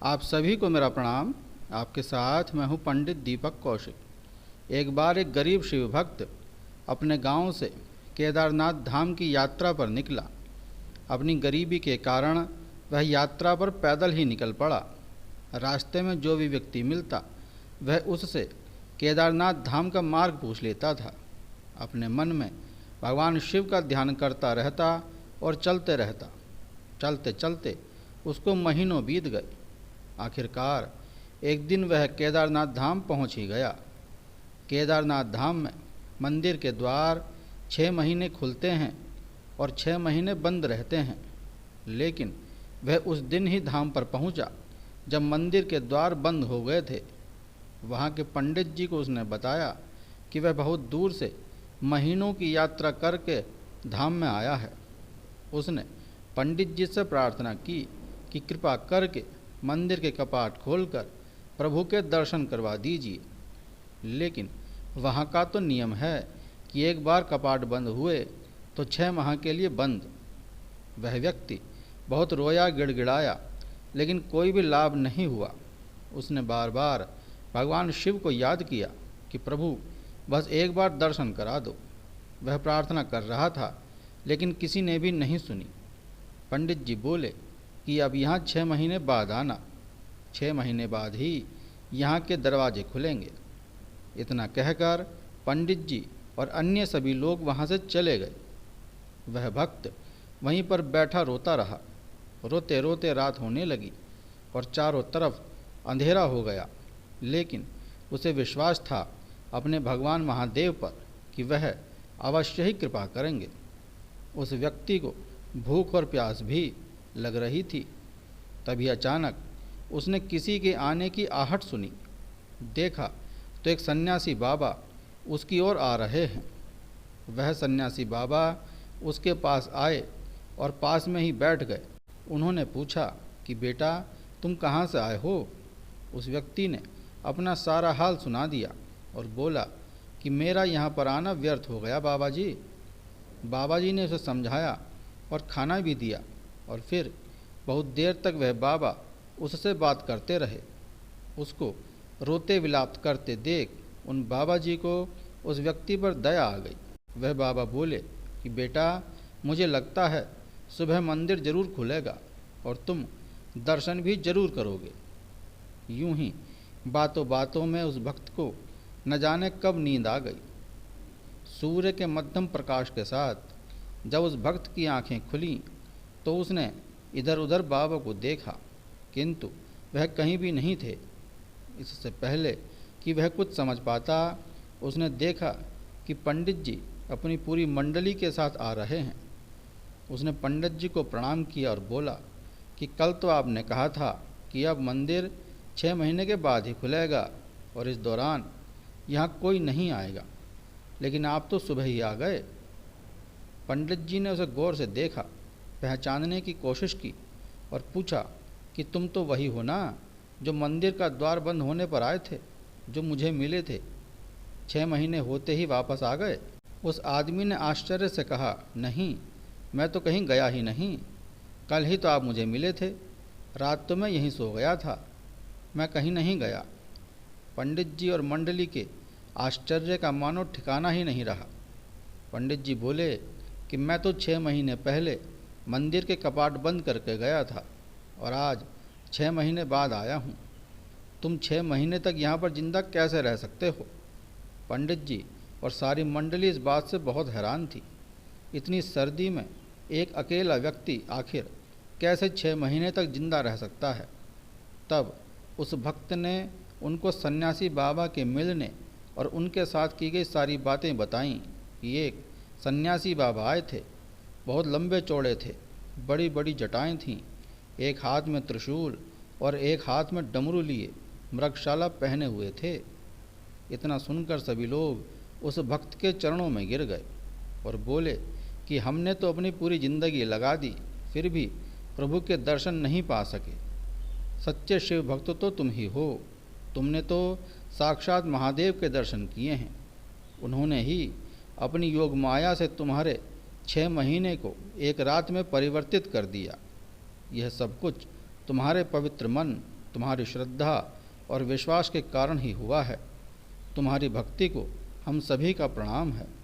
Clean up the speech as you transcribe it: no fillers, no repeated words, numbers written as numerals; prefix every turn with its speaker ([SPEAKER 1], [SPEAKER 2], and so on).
[SPEAKER 1] आप सभी को मेरा प्रणाम। आपके साथ मैं हूँ पंडित दीपक कौशिक। एक बार एक गरीब शिव भक्त अपने गांव से केदारनाथ धाम की यात्रा पर निकला। अपनी गरीबी के कारण वह यात्रा पर पैदल ही निकल पड़ा। रास्ते में जो भी व्यक्ति मिलता वह उससे केदारनाथ धाम का मार्ग पूछ लेता था। अपने मन में भगवान शिव का ध्यान करता रहता और चलते रहता। चलते चलते उसको महीनों बीत गए। आखिरकार एक दिन वह केदारनाथ धाम पहुंच ही गया। केदारनाथ धाम में मंदिर के द्वार 6 महीने खुलते हैं और 6 महीने बंद रहते हैं। लेकिन वह उस दिन ही धाम पर पहुंचा जब मंदिर के द्वार बंद हो गए थे। वहाँ के पंडित जी को उसने बताया कि वह बहुत दूर से महीनों की यात्रा करके धाम में आया है। उसने पंडित जी से प्रार्थना की कि कृपा करके मंदिर के कपाट खोलकर प्रभु के दर्शन करवा दीजिए। लेकिन वहाँ का तो नियम है कि एक बार कपाट बंद हुए तो 6 माह के लिए बंद। वह व्यक्ति बहुत रोया, गिड़गिड़ाया, लेकिन कोई भी लाभ नहीं हुआ। उसने बार बार भगवान शिव को याद किया कि प्रभु बस एक बार दर्शन करा दो। वह प्रार्थना कर रहा था लेकिन किसी ने भी नहीं सुनी। पंडित जी बोले कि अब यहाँ 6 महीने बाद आना। 6 महीने बाद ही यहाँ के दरवाजे खुलेंगे। इतना कहकर पंडित जी और अन्य सभी लोग वहाँ से चले गए। वह भक्त वहीं पर बैठा रोता रहा। रोते रोते रात होने लगी और चारों तरफ अंधेरा हो गया। लेकिन उसे विश्वास था अपने भगवान महादेव पर कि वह अवश्य ही कृपा करेंगे। उस व्यक्ति को भूख और प्यास भी लग रही थी। तभी अचानक उसने किसी के आने की आहट सुनी। देखा तो एक सन्यासी बाबा उसकी ओर आ रहे हैं। वह सन्यासी बाबा उसके पास आए और पास में ही बैठ गए। उन्होंने पूछा कि बेटा, तुम कहाँ से आए हो? उस व्यक्ति ने अपना सारा हाल सुना दिया और बोला कि मेरा यहाँ पर आना व्यर्थ हो गया बाबा जी। बाबा जी ने उसे समझाया और खाना भी दिया और फिर बहुत देर तक वह बाबा उससे बात करते रहे। उसको रोते विलाप करते देख उन बाबा जी को उस व्यक्ति पर दया आ गई। वह बाबा बोले कि बेटा, मुझे लगता है सुबह मंदिर जरूर खुलेगा और तुम दर्शन भी जरूर करोगे। यूं ही बातों बातों में उस भक्त को न जाने कब नींद आ गई। सूर्य के मध्यम प्रकाश के साथ जब उस भक्त की आंखें खुलीं तो उसने इधर उधर बाबा को देखा, किंतु वह कहीं भी नहीं थे। इससे पहले कि वह कुछ समझ पाता, उसने देखा कि पंडित जी अपनी पूरी मंडली के साथ आ रहे हैं। उसने पंडित जी को प्रणाम किया और बोला कि कल तो आपने कहा था कि अब मंदिर 6 महीने के बाद ही खुलेगा और इस दौरान यहाँ कोई नहीं आएगा, लेकिन आप तो सुबह ही आ गए। पंडित जी ने उसे गौर से देखा, पहचानने की कोशिश की और पूछा कि तुम तो वही हो ना जो मंदिर का द्वार बंद होने पर आए थे, जो मुझे मिले थे। 6 महीने होते ही वापस आ गए? उस आदमी ने आश्चर्य से कहा, नहीं, मैं तो कहीं गया ही नहीं। कल ही तो आप मुझे मिले थे। रात तो मैं यहीं सो गया था, मैं कहीं नहीं गया। पंडित जी और मंडली के आश्चर्य का मानो ठिकाना ही नहीं रहा। पंडित जी बोले कि मैं तो 6 महीने पहले मंदिर के कपाट बंद करके गया था और आज 6 महीने बाद आया हूँ। तुम 6 महीने तक यहाँ पर जिंदा कैसे रह सकते हो? पंडित जी और सारी मंडली इस बात से बहुत हैरान थी। इतनी सर्दी में एक अकेला व्यक्ति आखिर कैसे 6 महीने तक जिंदा रह सकता है? तब उस भक्त ने उनको सन्यासी बाबा के मिलने और उनके साथ की गई सारी बातें बताईं कि एक सन्यासी बाबा आए थे, बहुत लंबे चौड़े थे, बड़ी बड़ी जटाएं थीं, एक हाथ में त्रिशूल और एक हाथ में डमरू लिए मृगशाला पहने हुए थे। इतना सुनकर सभी लोग उस भक्त के चरणों में गिर गए और बोले कि हमने तो अपनी पूरी जिंदगी लगा दी, फिर भी प्रभु के दर्शन नहीं पा सके। सच्चे शिव भक्त तो तुम ही हो। तुमने तो साक्षात महादेव के दर्शन किए हैं। उन्होंने ही अपनी योग माया से तुम्हारे 6 महीने को एक रात में परिवर्तित कर दिया। यह सब कुछ तुम्हारे पवित्र मन तुम्हारी श्रद्धा और विश्वास के कारण ही हुआ है। तुम्हारी भक्ति को हम सभी का प्रणाम है।